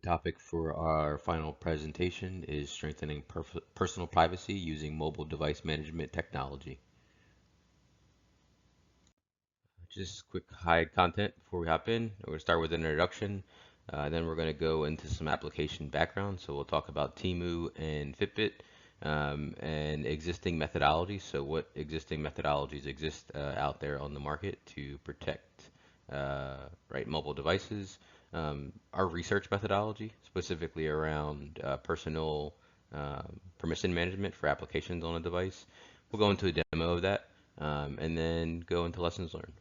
The topic for our final presentation is strengthening personal privacy using mobile device management technology. Just quick hide content before we hop in. We're going to start with an introduction. Then we're going to go into some application background. So we'll talk about Temu and Fitbit and existing methodologies. So what existing methodologies exist out there on the market to protect mobile devices. Our research methodology, specifically around personal permission management for applications on a device. We'll go into a demo of that and then go into lessons learned.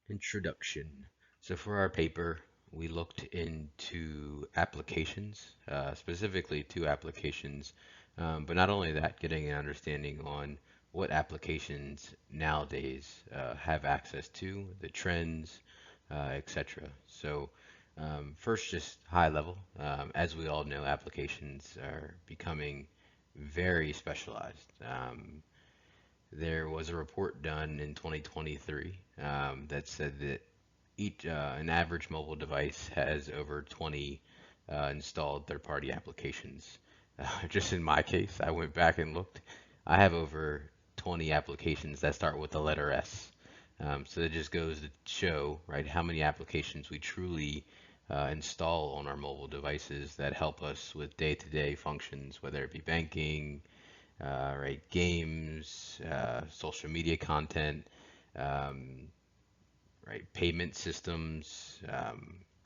Introduction. So for our paper, we looked into applications, specifically two applications, but not only that, getting an understanding on what applications nowadays have access to, the trends, etc. So first, just high level. As we all know, applications are becoming very specialized. There was a report done in 2023 that said that an average mobile device has over 20 installed third-party applications. Just in my case, I went back and looked. I have over 20 applications that start with the letter S. So it just goes to show, right, how many applications we truly install on our mobile devices that help us with day-to-day functions, whether it be banking, right, games, social media content, um, right, payment systems,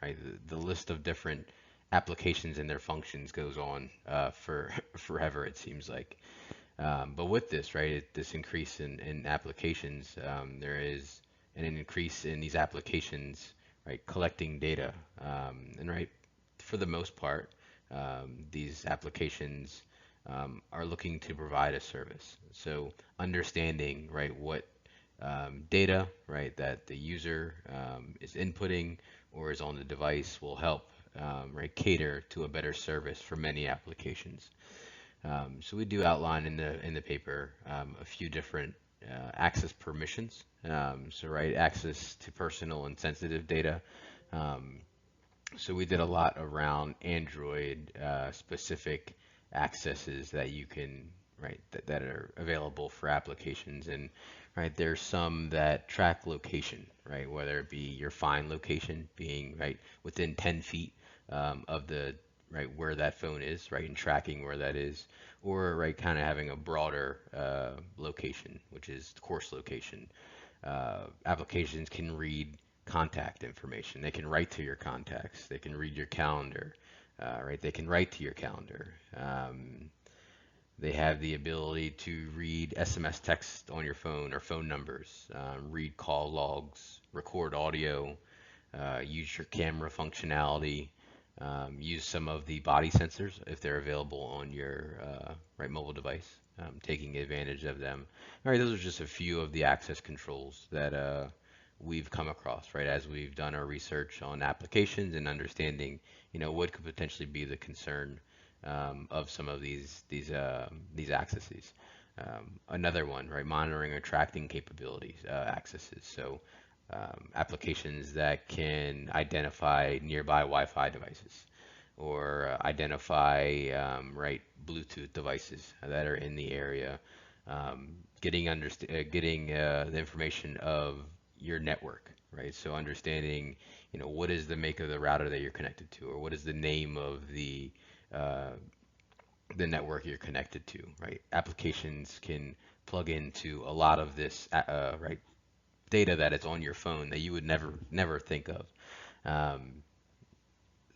right, the list of different applications and their functions goes on for forever, it seems like. But with this, right, this increase in applications, there is an increase in these applications, right, collecting data. And right, for the most part, these applications are looking to provide a service. So understanding, right, what data, right, that the user is inputting or is on the device will help, right, cater to a better service for many applications. So we do outline in the paper a few different access permissions. So right, access to personal and sensitive data. Um, so we did a lot around Android specific accesses that you can, right, that are available for applications. And right, there's some that track location, right, whether it be your find location being right within 10 feet of the right where that phone is, right, and tracking where that is, or right, kind of having a broader location, which is course location. Applications can read contact information. They can write to your contacts. They can read your calendar, right? They can write to your calendar. They have the ability to read SMS text on your phone or phone numbers, read call logs, record audio, use your camera functionality, use some of the body sensors if they're available on your right mobile device, taking advantage of them. All right, those are just a few of the access controls that we've come across, right, as we've done our research on applications and understanding, what could potentially be the concern of some of these accesses. Another one, right, monitoring or tracking capabilities, accesses. So applications that can identify nearby Wi-Fi devices or identify right Bluetooth devices that are in the area, getting the information of your network, right? So understanding, what is the make of the router that you're connected to, or what is the name of uh, the network you're connected to, right? Applications can plug into a lot of this, right, data that is on your phone that you would never think of. Um,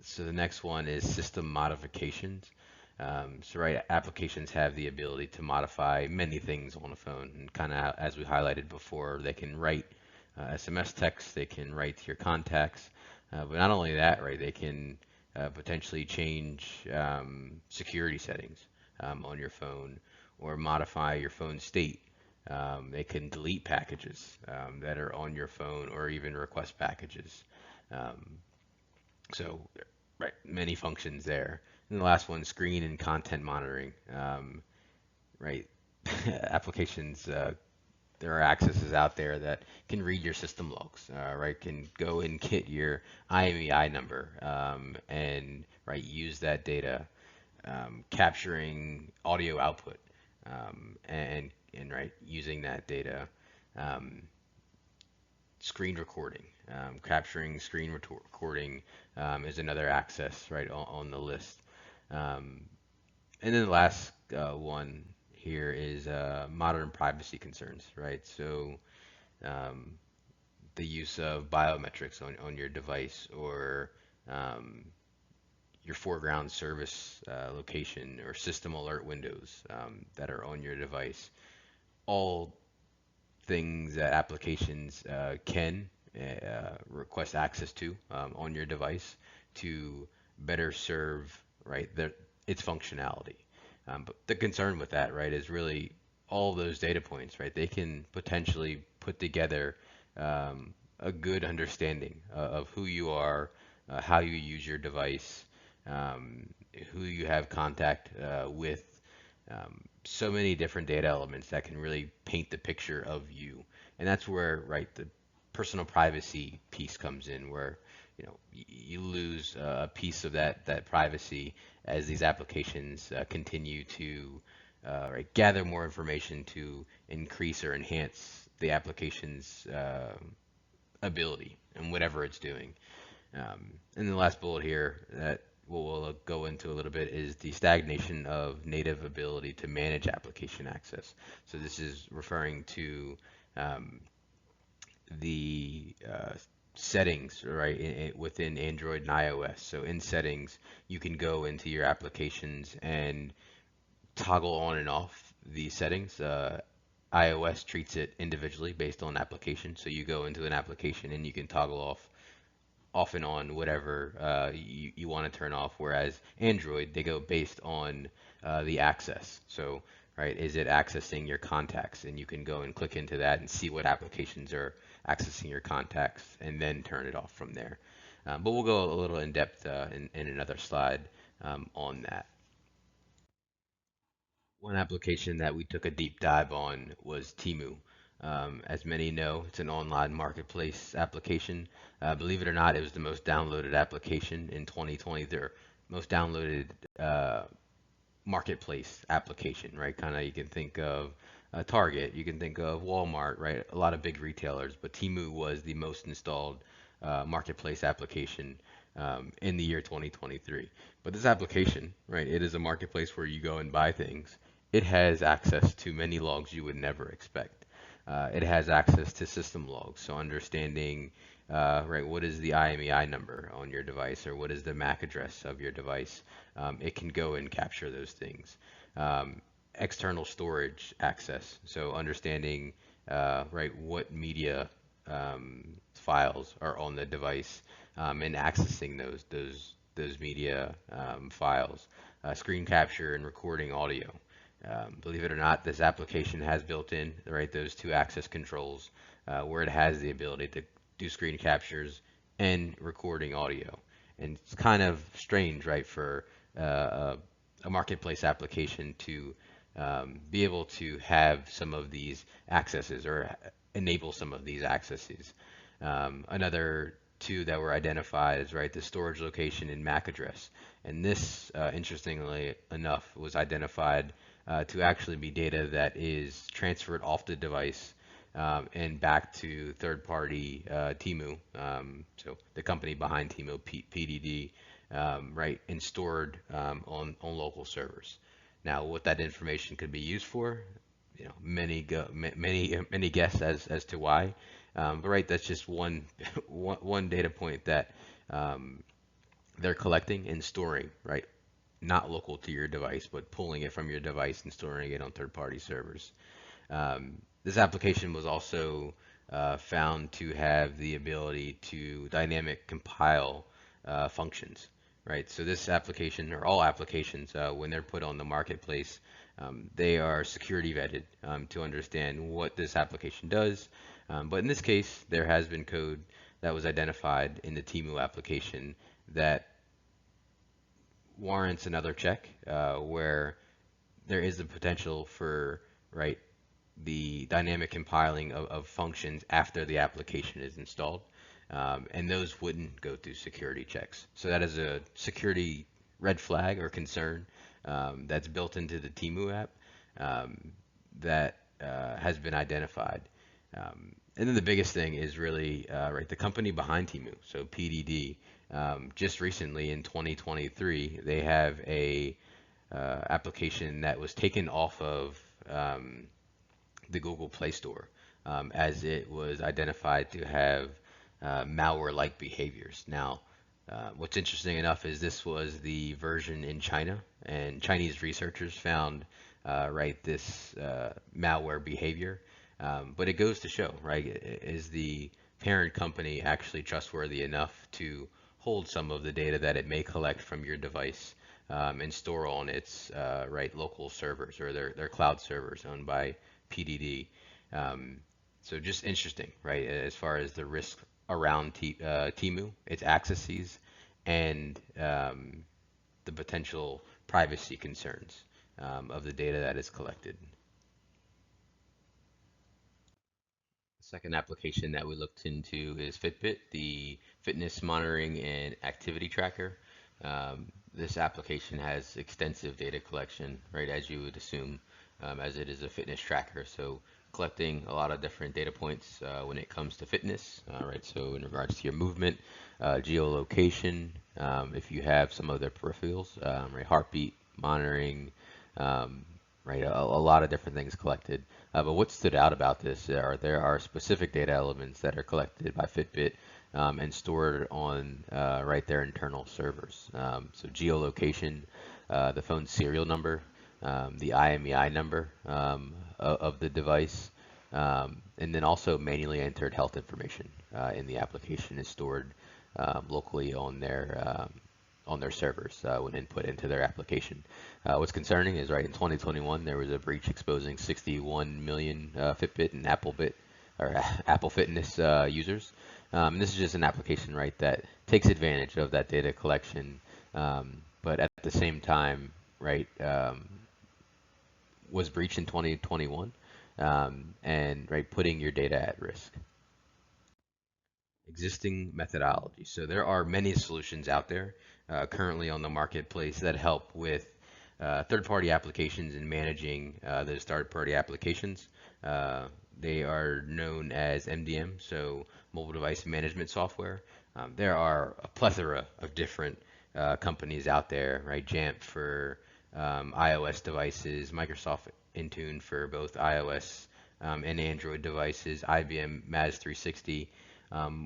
so the next one is system modifications. So right, applications have the ability to modify many things on a phone, and kind of as we highlighted before, they can write SMS text, they can write to your contacts, but not only that, right, they can potentially change security settings on your phone or modify your phone state. They can delete packages that are on your phone or even request packages. Um, so, right, many functions there. And the last one, screen and content monitoring. Right, applications there are accesses out there that can read your system logs, right? Can go and get your IMEI number, and right use that data, capturing audio output, and right using that data, um, screen recording, capturing screen recording, is another access right on the list. Um, and then the last one here is modern privacy concerns, right? So um, the use of biometrics on your device, or um, your foreground service location, or system alert windows that are on your device. All things that applications can request access to on your device to better serve right its functionality. But the concern with that, right, is really all those data points, right? They can potentially put together a good understanding of who you are, how you use your device, um, who you have contact with, so many different data elements that can really paint the picture of you. And that's where, right, the personal privacy piece comes in, where you lose a piece of that privacy as these applications continue to right, gather more information to increase or enhance the application's ability and whatever it's doing. And the last bullet here that we'll go into a little bit is the stagnation of native ability to manage application access. So this is referring to um, the settings, right, within Android and iOS. So in settings, you can go into your applications and toggle on and off the settings. iOS treats it individually based on application. So you go into an application and you can toggle off and on whatever you want to turn off. Whereas Android, they go based on the access. So, right, is it accessing your contacts? And you can go and click into that and see what applications are accessing your contacts, and then turn it off from there. But we'll go a little in depth in another slide on that. One application that we took a deep dive on was Temu. As many know, it's an online marketplace application. Believe it or not, it was the most downloaded application in 2020. Their most downloaded marketplace application, right? Kind of, you can think of Target, you can think of Walmart, right? A lot of big retailers, but Temu was the most installed marketplace application in the year 2023. But this application, right? It is a marketplace where you go and buy things. It has access to many logs you would never expect. It has access to system logs, so understanding, right, what is the IMEI number on your device, or what is the MAC address of your device. It can go and capture those things. External storage access, so understanding, right, what media files are on the device, and accessing those media files. Screen capture and recording audio. Believe it or not, this application has built in, right, those two access controls where it has the ability to do screen captures and recording audio. And it's kind of strange, right, for a marketplace application to be able to have some of these accesses, or enable some of these accesses. Another two that were identified is, right, the storage location and MAC address. And this, interestingly enough, was identified to actually be data that is transferred off the device and back to third-party Temu, so the company behind Temu, PDD, right, and stored on local servers. Now, what that information could be used for, many guess as to why, but right, that's just one data point that they're collecting and storing, right, not local to your device, but pulling it from your device and storing it on third-party servers. This application was also found to have the ability to dynamic compile functions, right? So this application, or all applications, when they're put on the marketplace, they are security vetted to understand what this application does. But in this case, there has been code that was identified in the Temu application that warrants another check, where there is the potential for, right, the dynamic compiling of functions after the application is installed. And those wouldn't go through security checks. So that is a security red flag or concern that's built into the Timu app that has been identified. And then the biggest thing is really right the company behind Timu, so PDD. Just recently in 2023, they have a application that was taken off of the Google Play Store as it was identified to have malware-like behaviors. Now, what's interesting enough is this was the version in China, and Chinese researchers found right this malware behavior. But it goes to show, right, is the parent company actually trustworthy enough to hold some of the data that it may collect from your device and store on its right local servers or their cloud servers owned by PDD. Um, so just interesting, right, as far as the risk around Timu, its accesses, and the potential privacy concerns of the data that is collected. The second application that we looked into is Fitbit, the fitness monitoring and activity tracker. This application has extensive data collection, right, as you would assume, as it is a fitness tracker. So collecting a lot of different data points when it comes to fitness, right? So in regards to your movement, geolocation, if you have some of their peripherals, right, heartbeat monitoring, um, right, a lot of different things collected. But what stood out about this are there are specific data elements that are collected by Fitbit and stored on right their internal servers. So geolocation, the phone serial number, the IMEI number of the device, and then also manually entered health information in the application is stored locally on their servers when input into their application. What's concerning is right in 2021 there was a breach exposing 61 million Fitbit and Apple Fitness users. And this is just an application, right, that takes advantage of that data collection, but at the same time, right, was breached in 2021, and right, putting your data at risk. Existing methodology. So there are many solutions out there currently on the marketplace that help with third-party applications and managing those third-party applications. They are known as MDM, so mobile device management software. There are a plethora of different companies out there, right? Jamf for iOS devices, Microsoft Intune for both iOS and Android devices, IBM MAS 360.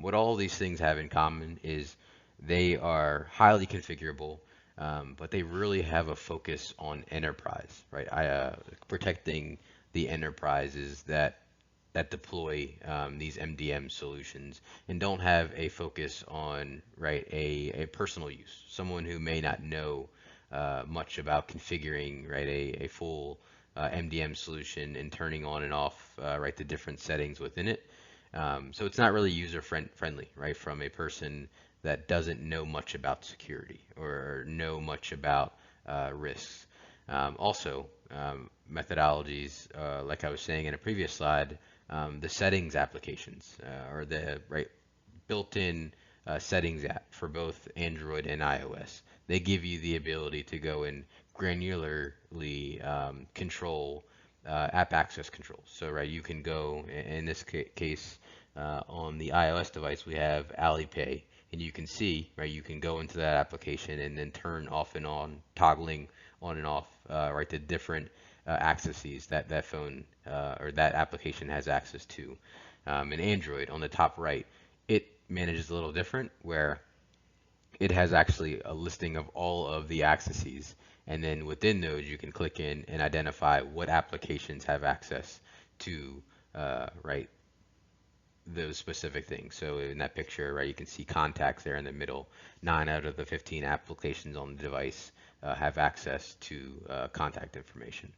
What all these things have in common is they are highly configurable, but they really have a focus on enterprise, right? Protecting the enterprises that deploy these MDM solutions and don't have a focus on right a personal use. Someone who may not know much about configuring right a full MDM solution and turning on and off right the different settings within it. So it's not really friendly, right, from a person that doesn't know much about security or know much about risks. Methodologies, like I was saying in a previous slide, the settings applications or the right built-in settings app for both Android and iOS. They give you the ability to go and granularly control app access controls. So, right, you can go in this case on the iOS device, we have Alipay, and you can see, right, you can go into that application and then turn off and on, toggling on and off, right, the different accesses that that phone or that application has access to. In Android, on the top right, it manages a little different, where it has actually a listing of all of the accesses. And then within those, you can click in and identify what applications have access to, right, those specific things. So in that picture, right, you can see contacts there in the middle. 9 out of the 15 applications on the device have access to contact information.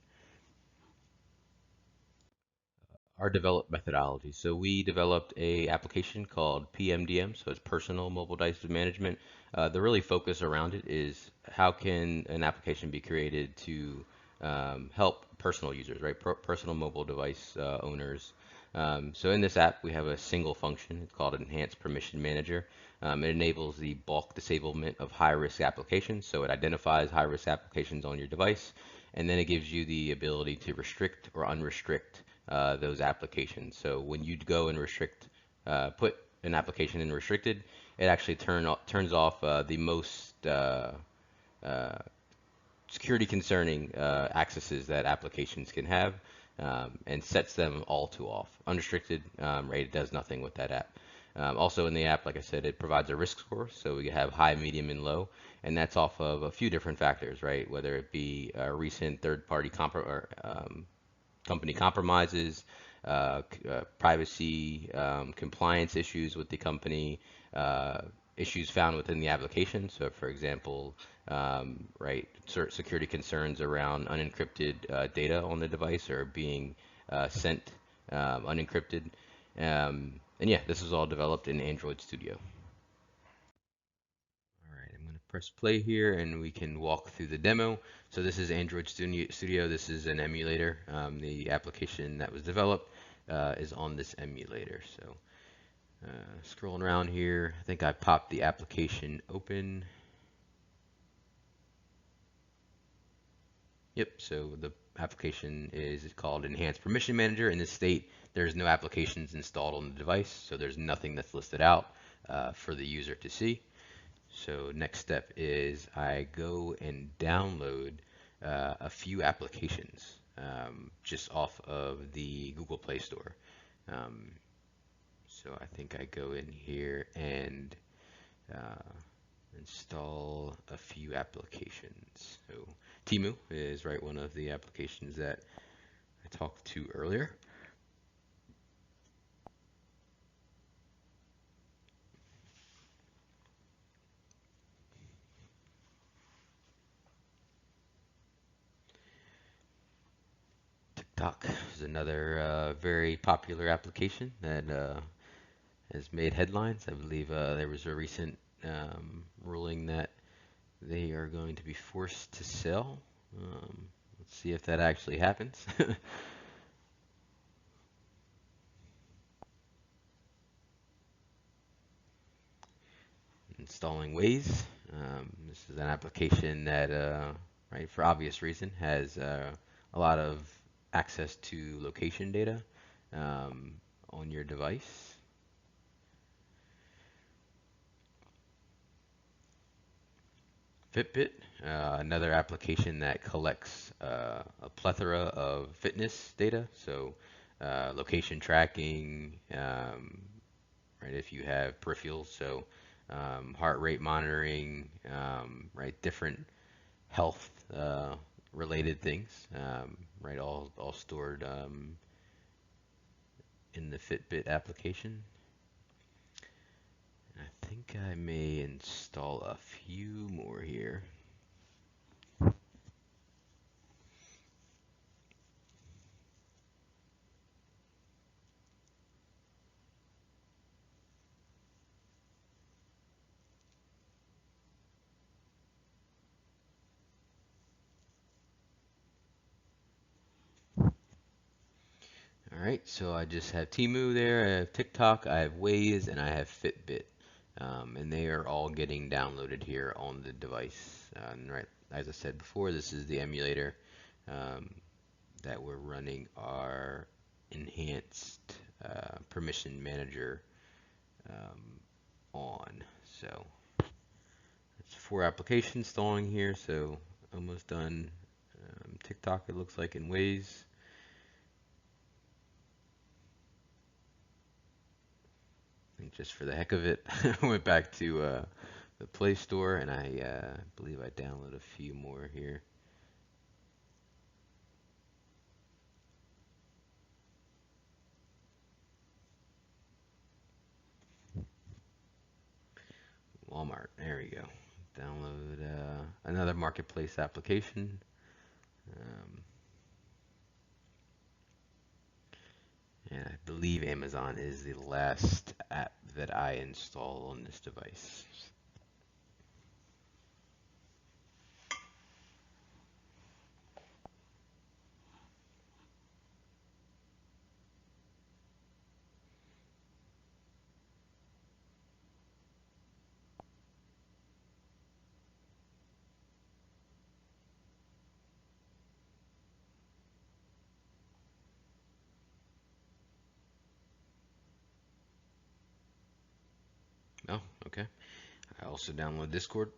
Our developed methodology. So we developed a application called PMDM, so it's Personal Mobile Device Management. The really focus around it is how can an application be created to help personal users, right? Personal mobile device owners. So in this app, we have a single function. It's called Enhanced Permission Manager. It enables the bulk disablement of high-risk applications. So it identifies high-risk applications on your device, and then it gives you the ability to restrict or unrestrict those applications. So when you go and put an application in restricted, it actually turns off the most uh, security concerning accesses that applications can have, and sets them all to off. Unrestricted, right, it does nothing with that app. Also in the app, like I said, it provides a risk score, so we have high, medium, and low, and that's off of a few different factors, right? Whether it be recent third-party company compromises, privacy, compliance issues with the company, issues found within the application. So, for example, right, security concerns around unencrypted data on the device or being sent unencrypted. And yeah, this is all developed in Android Studio. All right, I'm going to press play here and we can walk through the demo. So this is Android Studio. This is an emulator. The application that was developed is on this emulator. So scrolling around here, I think I popped the application open. Yep, so the application is called Enhanced Permission Manager. In this state, there's no applications installed on the device, so there's nothing that's listed out for the user to see. So next step is I go and download a few applications just off of the Google Play Store. So I think I go in here and install a few applications. So Temu is right one of the applications that I talked to earlier. TikTok is another very popular application that has made headlines. I believe there was a recent ruling that they are going to be forced to sell. Let's see if that actually happens. Installing Waze. This is an application that, right, for obvious reason, has a lot of access to location data on your device. Fitbit, another application that collects a plethora of fitness data, so location tracking, right, if you have peripherals, so heart rate monitoring, right, different health related things, right, all stored in the Fitbit application. I think I may install a few more here. All right, so I just have Temu there, I have TikTok, I have Waze, and I have Fitbit. And they are all getting downloaded here on the device. And right, as I said before, this is the emulator that we're running our enhanced permission manager on. So it's 4 applications installing here, so almost done. TikTok, it looks like, in Waze. I think just for the heck of it, I went back to the Play Store, and I believe I downloaded a few more here. Walmart, there we go. Download another marketplace application. And I believe Amazon is the last app that I install on this device. Oh, okay. I also download Discord.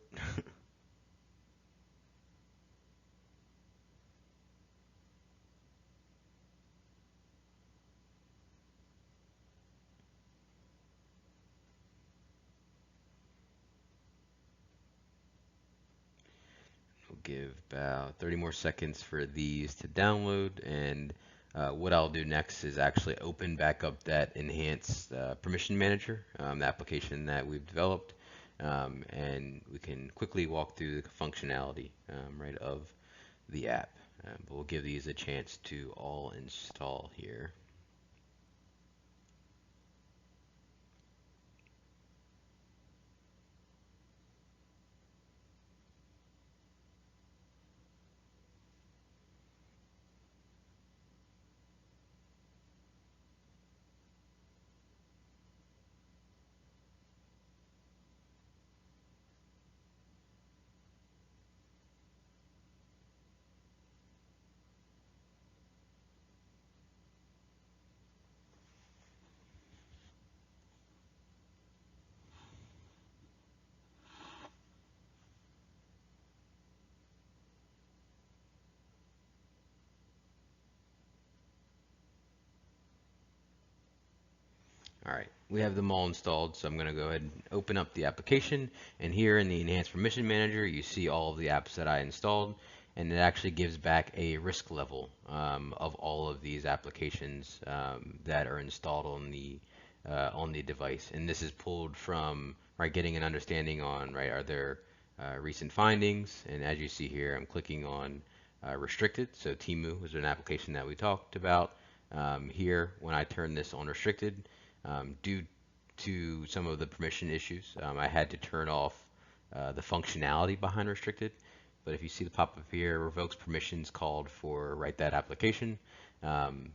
We'll give about 30 more seconds for these to download, and what I'll do next is actually open back up that enhanced permission manager, the application that we've developed, and we can quickly walk through the functionality right of the app. But we'll give these a chance to all install here. All right, we have them all installed, so I'm going to go ahead and open up the application. And here in the Enhanced Permission Manager, you see all of the apps that I installed, and it actually gives back a risk level of all of these applications that are installed on the device. And this is pulled from right getting an understanding on right are there recent findings. And as you see here, I'm clicking on restricted. So Timu was an application that we talked about. Here, when I turn this on restricted, due to some of the permission issues, I had to turn off the functionality behind restricted. But if you see the pop-up here, revokes permissions called for write that application. Um,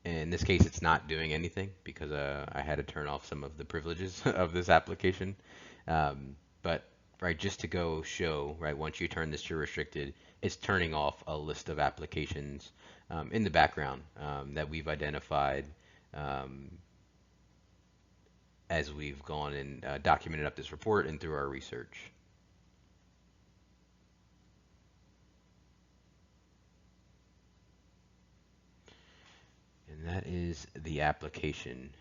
in this case, it's not doing anything because I had to turn off some of the privileges of this application. But right, just to go show, right, once you turn this to restricted, it's turning off a list of applications in the background that we've identified um, as we've gone and documented up this report and through our research. And that is the application.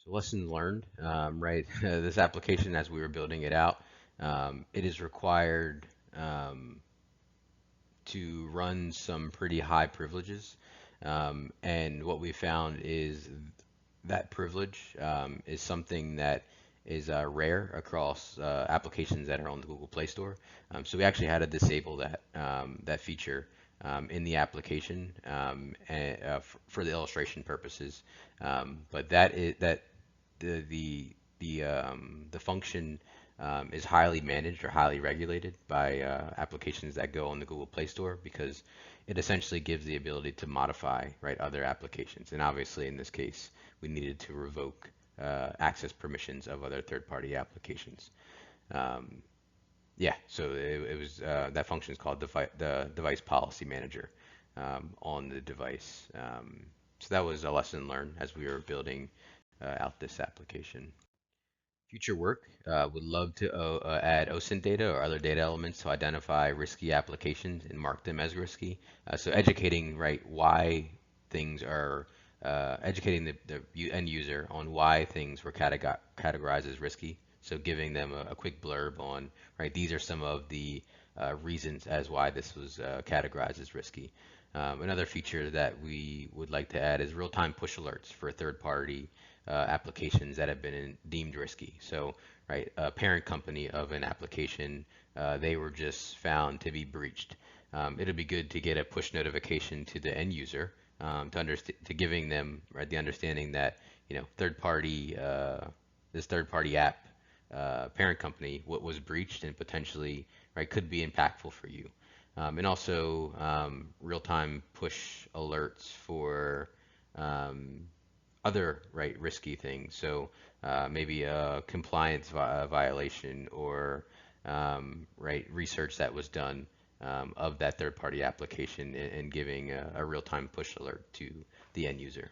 So lessons learned, right? This application, as we were building it out, it is required um, to run some pretty high privileges. And what we found is that privilege is something that is rare across applications that are on the Google Play Store. So we actually had to disable that feature in the application for the illustration purposes. But the function is highly managed or highly regulated by applications that go on the Google Play Store because it essentially gives the ability to modify right other applications. And obviously, in this case, we needed to revoke access permissions of other third-party applications. Um, yeah, so it was that function is called the device policy manager on the device. So that was a lesson learned as we were building out this application. Future work would love to add OSINT data or other data elements to identify risky applications and mark them as risky. So educating right why things are educating the end user on why things were categorized as risky. So giving them a quick blurb on right these are some of the reasons as why this was categorized as risky. Another feature that we would like to add is real-time push alerts for third-party applications that have been deemed risky. So, right, a parent company of an application, they were just found to be breached. It'll be good to get a push notification to the end user to giving them right the understanding that this third-party app parent company what was breached and potentially right could be impactful for you. And also real-time push alerts for other right risky things. So maybe a compliance violation or right research that was done of that third-party application and giving a real-time push alert to the end user.